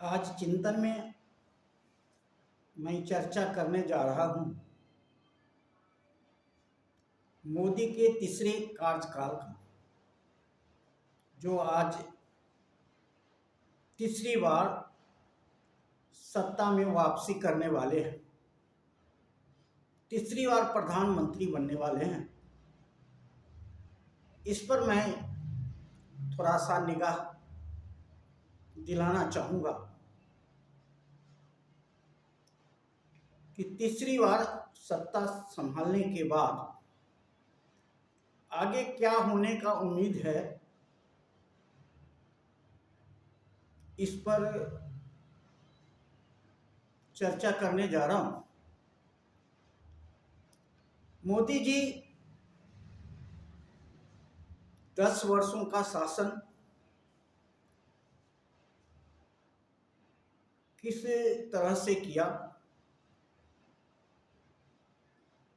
आज चिंतन में मैं चर्चा करने जा रहा हूं मोदी के तीसरे कार्यकाल का, जो आज तीसरी बार सत्ता में वापसी करने वाले हैं, तीसरी बार प्रधानमंत्री बनने वाले हैं। इस पर मैं थोड़ा सा निगाह दिलाना चाहूँगा कि तीसरी बार सत्ता संभालने के बाद आगे क्या होने का उम्मीद है, इस पर चर्चा करने जा रहा हूं। मोदी जी 10 वर्षों का शासन किस तरह से किया,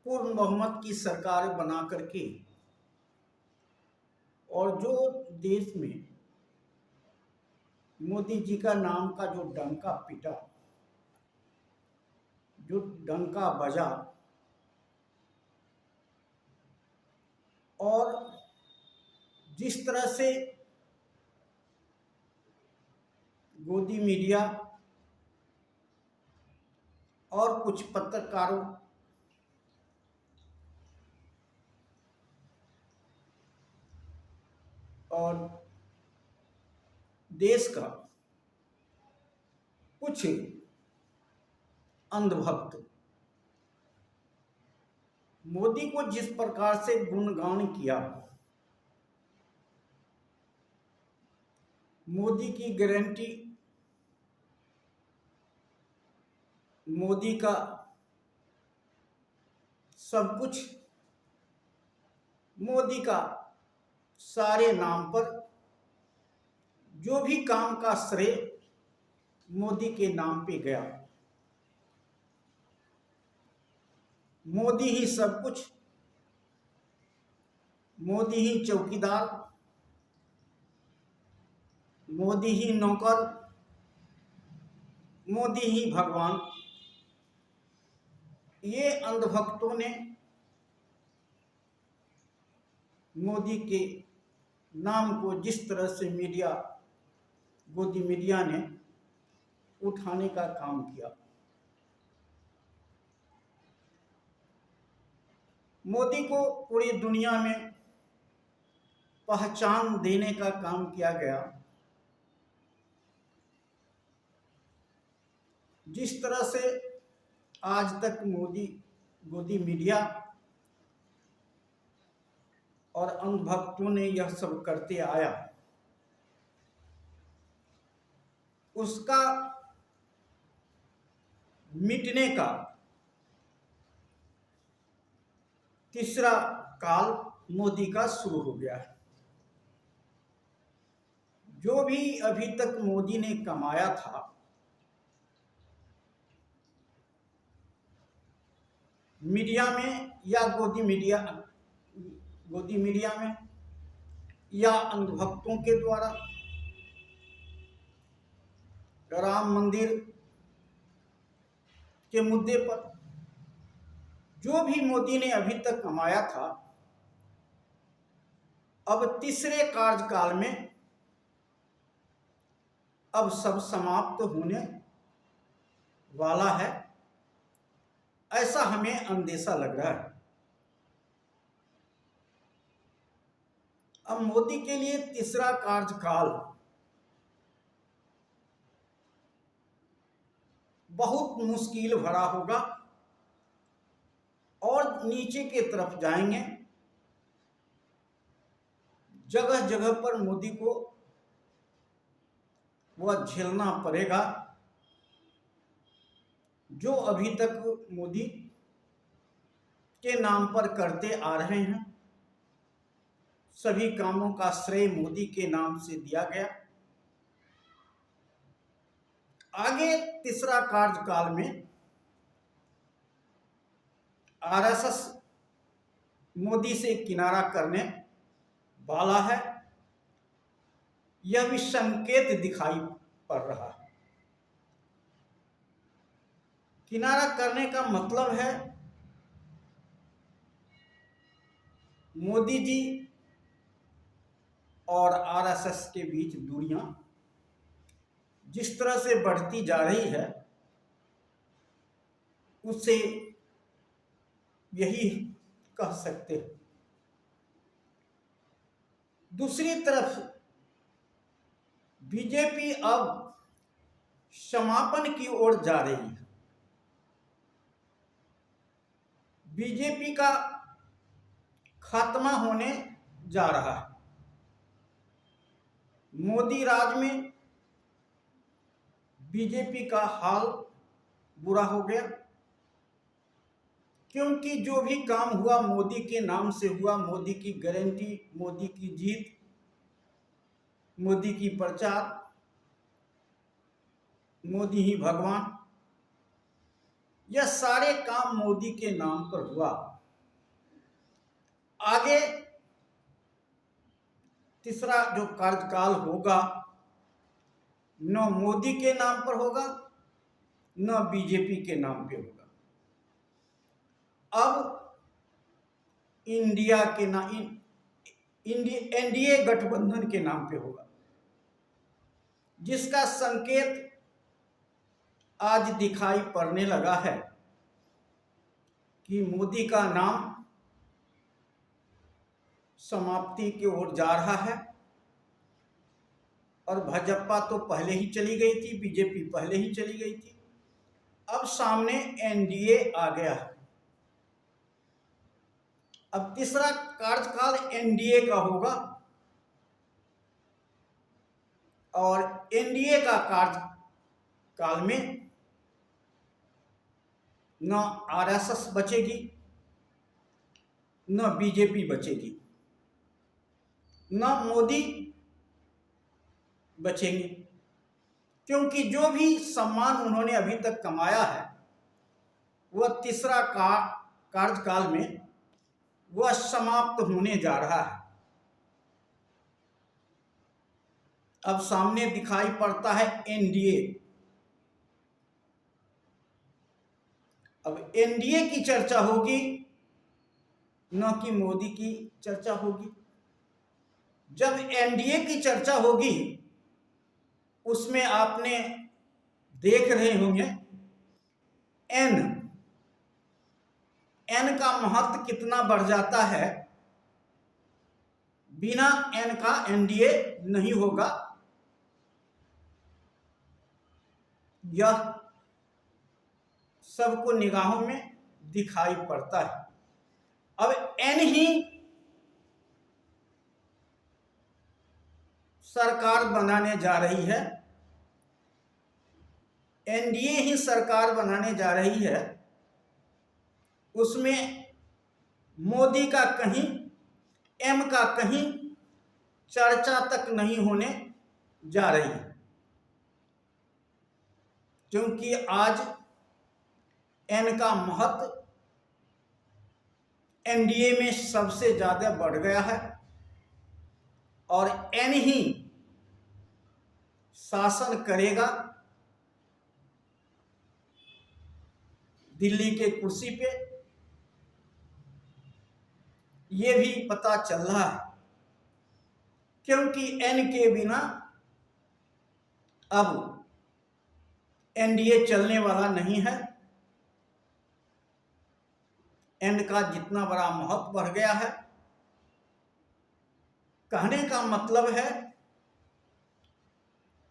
पूर्ण बहुमत की सरकार बना करके, और जो देश में मोदी जी का नाम का जो डंका पिटा, जो डंका बजा, और जिस तरह से गोदी मीडिया और कुछ पत्रकारों और देश का कुछ अंधभक्त मोदी को जिस प्रकार से गुणगान किया, मोदी की गारंटी, मोदी का सब कुछ, मोदी का सारे नाम पर जो भी काम का श्रेय मोदी के नाम पे गया, मोदी ही सब कुछ, मोदी ही चौकीदार, मोदी ही नौकर, मोदी ही भगवान। ये अंधभक्तों ने मोदी के नाम को जिस तरह से गोदी मीडिया ने उठाने का काम किया, मोदी को पूरी दुनिया में पहचान देने का काम किया गया। जिस तरह से आज तक गोदी मीडिया और अंधभक्तों ने यह सब करते आया, उसका मिटने का तीसरा काल मोदी का शुरू हो गया है। जो भी अभी तक मोदी ने कमाया था, मीडिया में या गोदी मीडिया में या अंधभक्तों के द्वारा, राम मंदिर के मुद्दे पर जो भी मोदी ने अभी तक कमाया था, अब तीसरे कार्यकाल में अब सब समाप्त होने वाला है, ऐसा हमें अंदेशा लग रहा है। अब मोदी के लिए तीसरा कार्यकाल बहुत मुश्किल भरा होगा, और नीचे के तरफ जाएंगे। जगह जगह पर मोदी को वह झेलना पड़ेगा जो अभी तक मोदी के नाम पर करते आ रहे हैं। सभी कामों का श्रेय मोदी के नाम से दिया गया। आगे तीसरा कार्यकाल में आरएसएस मोदी से किनारा करने वाला है, यह भी संकेत दिखाई पड़ रहा है। किनारा करने का मतलब है मोदी जी और आरएसएस के बीच दूरियां जिस तरह से बढ़ती जा रही है उससे यही कह सकते हैं। दूसरी तरफ बीजेपी अब समापन की ओर जा रही है। बीजेपी का खात्मा होने जा रहा है। मोदी राज में बीजेपी का हाल बुरा हो गया, क्योंकि जो भी काम हुआ मोदी के नाम से हुआ। मोदी की गारंटी, मोदी की जीत, मोदी की प्रचार, मोदी ही भगवान, यह सारे काम मोदी के नाम पर हुआ। आगे तीसरा जो कार्यकाल होगा न मोदी के नाम पर होगा न बीजेपी के नाम पे होगा। अब इंडिया के नाम, एनडीए गठबंधन के नाम पे होगा, जिसका संकेत आज दिखाई पड़ने लगा है कि मोदी का नाम समाप्ति की ओर जा रहा है। और भाजपा तो पहले ही चली गई थी, बीजेपी पहले ही चली गई थी, अब सामने एनडीए आ गया है। अब तीसरा कार्यकाल एनडीए का होगा और एनडीए का कार्यकाल में न आरएसएस बचेगी न बीजेपी बचेगी, न मोदी बचेंगे, क्योंकि जो भी सम्मान उन्होंने अभी तक कमाया है वह तीसरा कार्यकाल में वह समाप्त होने जा रहा है। अब सामने दिखाई पड़ता है एनडीए। अब एनडीए की चर्चा होगी न कि मोदी की चर्चा होगी। जब एनडीए की चर्चा होगी उसमें आपने देख रहे होंगे एन का महत्व कितना बढ़ जाता है। बिना एन का एनडीए नहीं होगा, यह सबको निगाहों में दिखाई पड़ता है। अब एन ही सरकार बनाने जा रही है, एनडीए ही सरकार बनाने जा रही है। उसमें मोदी का कहीं, एम का कहीं चर्चा तक नहीं होने जा रही है, क्योंकि आज एन का महत्व एनडीए में सबसे ज्यादा बढ़ गया है और एन ही शासन करेगा दिल्ली के कुर्सी पे। ये भी पता चल रहा है, क्योंकि एन के बिना अब एनडीए चलने वाला नहीं है। एन का जितना बड़ा महत्व बढ़ गया है, कहने का मतलब है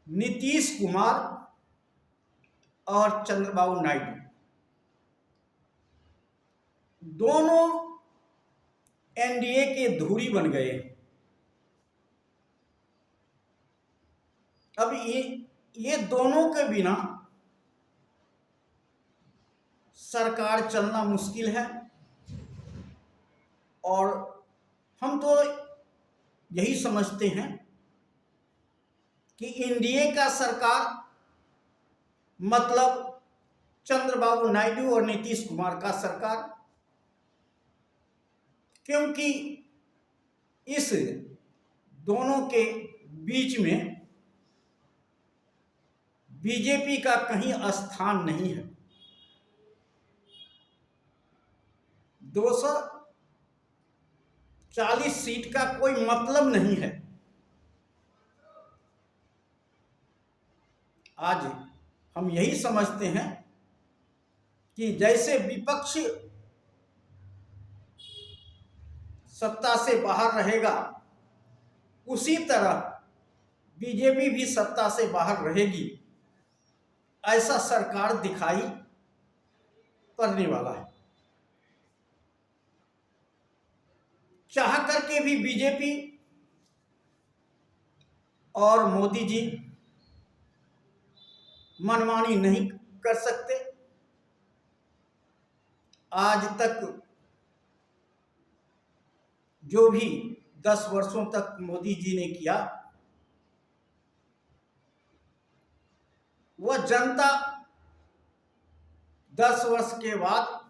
नीतीश कुमार और चंद्रबाबू नायडू दोनों एनडीए के धुरी बन गए। अब ये दोनों के बिना सरकार चलना मुश्किल है। और हम तो यही समझते हैं कि एनडीए का सरकार मतलब चंद्रबाबू नायडू और नीतीश कुमार का सरकार, क्योंकि इस दोनों के बीच में बीजेपी का कहीं स्थान नहीं है। 240 सीट का कोई मतलब नहीं है। आज हम यही समझते हैं कि जैसे विपक्ष सत्ता से बाहर रहेगा, उसी तरह बीजेपी भी सत्ता से बाहर रहेगी, ऐसा सरकार दिखाई पड़ने वाला है। चाह करके भी बीजेपी और मोदी जी मनमानी नहीं कर सकते। आज तक जो भी 10 वर्षों तक मोदी जी ने किया, वह जनता 10 वर्ष के बाद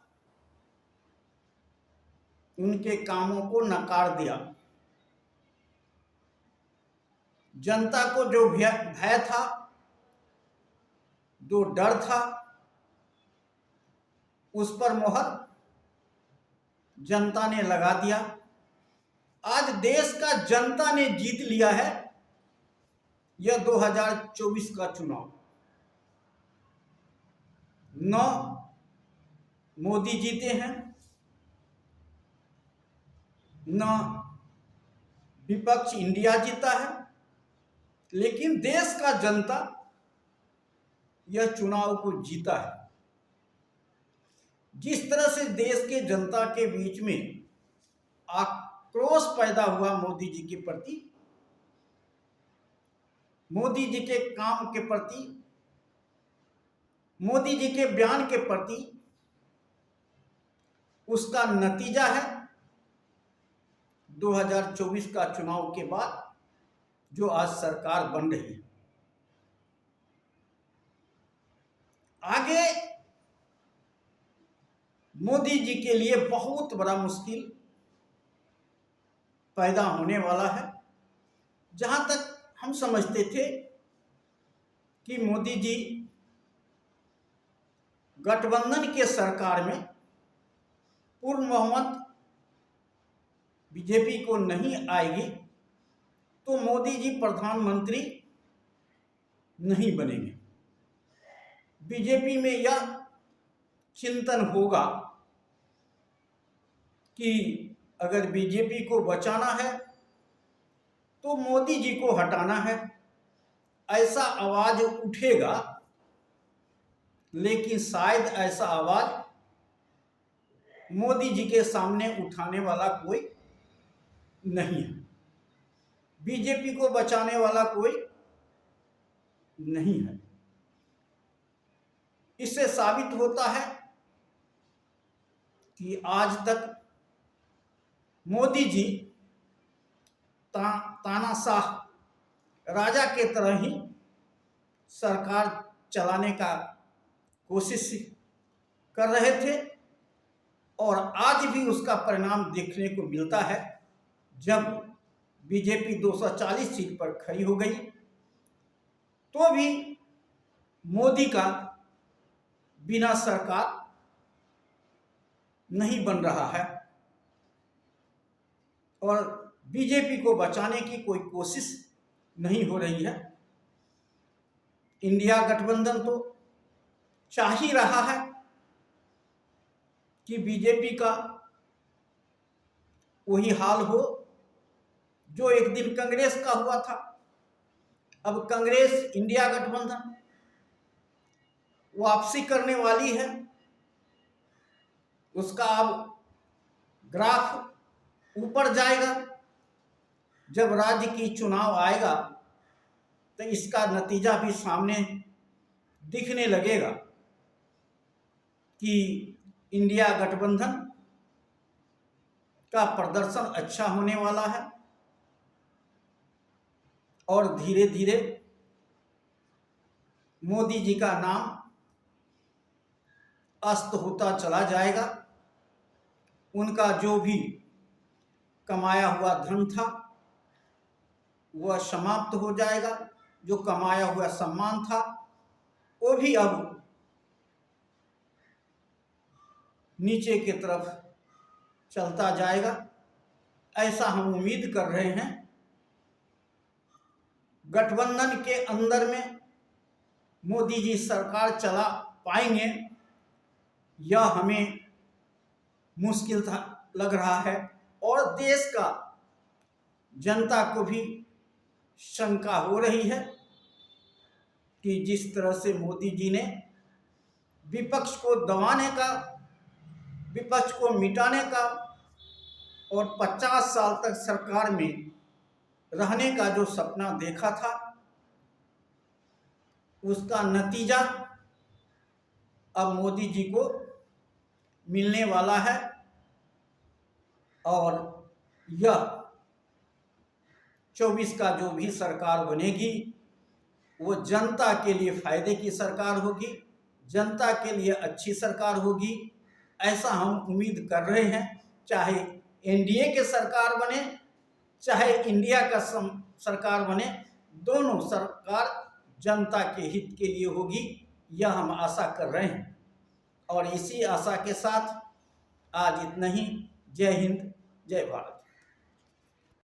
उनके कामों को नकार दिया। जनता को जो भय था, जो डर था, उस पर मोहर जनता ने लगा दिया। आज देश का जनता ने जीत लिया है यह 2024 का चुनाव। न मोदी जीते हैं, न विपक्ष इंडिया जीता है, लेकिन देश का जनता यह चुनाव को जीता है। जिस तरह से देश के जनता के बीच में आक्रोश पैदा हुआ मोदी जी के प्रति, मोदी जी के काम के प्रति, मोदी जी के बयान के प्रति, उसका नतीजा है 2024 का चुनाव के बाद जो आज सरकार बन रही है। आगे मोदी जी के लिए बहुत बड़ा मुश्किल पैदा होने वाला है। जहां तक हम समझते थे कि मोदी जी गठबंधन के सरकार में पूर्ण बहुमत बीजेपी को नहीं आएगी तो मोदी जी प्रधानमंत्री नहीं बनेंगे। बीजेपी में यह चिंतन होगा कि अगर बीजेपी को बचाना है तो मोदी जी को हटाना है, ऐसा आवाज उठेगा। लेकिन शायद ऐसा आवाज मोदी जी के सामने उठाने वाला कोई नहीं है, बीजेपी को बचाने वाला कोई नहीं है। इससे साबित होता है कि आज तक मोदी जी तानाशाह राजा के तरह ही सरकार चलाने का कोशिश कर रहे थे, और आज भी उसका परिणाम देखने को मिलता है। जब बीजेपी 240 सीट पर खड़ी हो गई तो भी मोदी का बिना सरकार नहीं बन रहा है, और बीजेपी को बचाने की कोई कोशिश नहीं हो रही है। इंडिया गठबंधन तो चाह ही रहा है कि बीजेपी का वही हाल हो जो एक दिन कांग्रेस का हुआ था। अब कांग्रेस इंडिया गठबंधन वापसी करने वाली है, उसका अब ग्राफ ऊपर जाएगा। जब राज्य की चुनाव आएगा तो इसका नतीजा भी सामने दिखने लगेगा कि इंडिया गठबंधन का प्रदर्शन अच्छा होने वाला है, और धीरे धीरे मोदी जी का नाम अस्त होता चला जाएगा। उनका जो भी कमाया हुआ धन था वह समाप्त हो जाएगा, जो कमाया हुआ सम्मान था वो भी अब नीचे की तरफ चलता जाएगा, ऐसा हम उम्मीद कर रहे हैं। गठबंधन के अंदर में मोदी जी सरकार चला पाएंगे यह हमें मुश्किल था लग रहा है, और देश का जनता को भी शंका हो रही है कि जिस तरह से मोदी जी ने विपक्ष को दबाने का, विपक्ष को मिटाने का और 50 साल तक सरकार में रहने का जो सपना देखा था, उसका नतीजा अब मोदी जी को मिलने वाला है। और यह 24 का जो भी सरकार बनेगी वो जनता के लिए फायदे की सरकार होगी, जनता के लिए अच्छी सरकार होगी, ऐसा हम उम्मीद कर रहे हैं। चाहे एनडीए के सरकार बने, चाहे इंडिया का सरकार बने, दोनों सरकार जनता के हित के लिए होगी, यह हम आशा कर रहे हैं। और इसी आशा के साथ आज इतना ही। जय हिंद, जय भारत।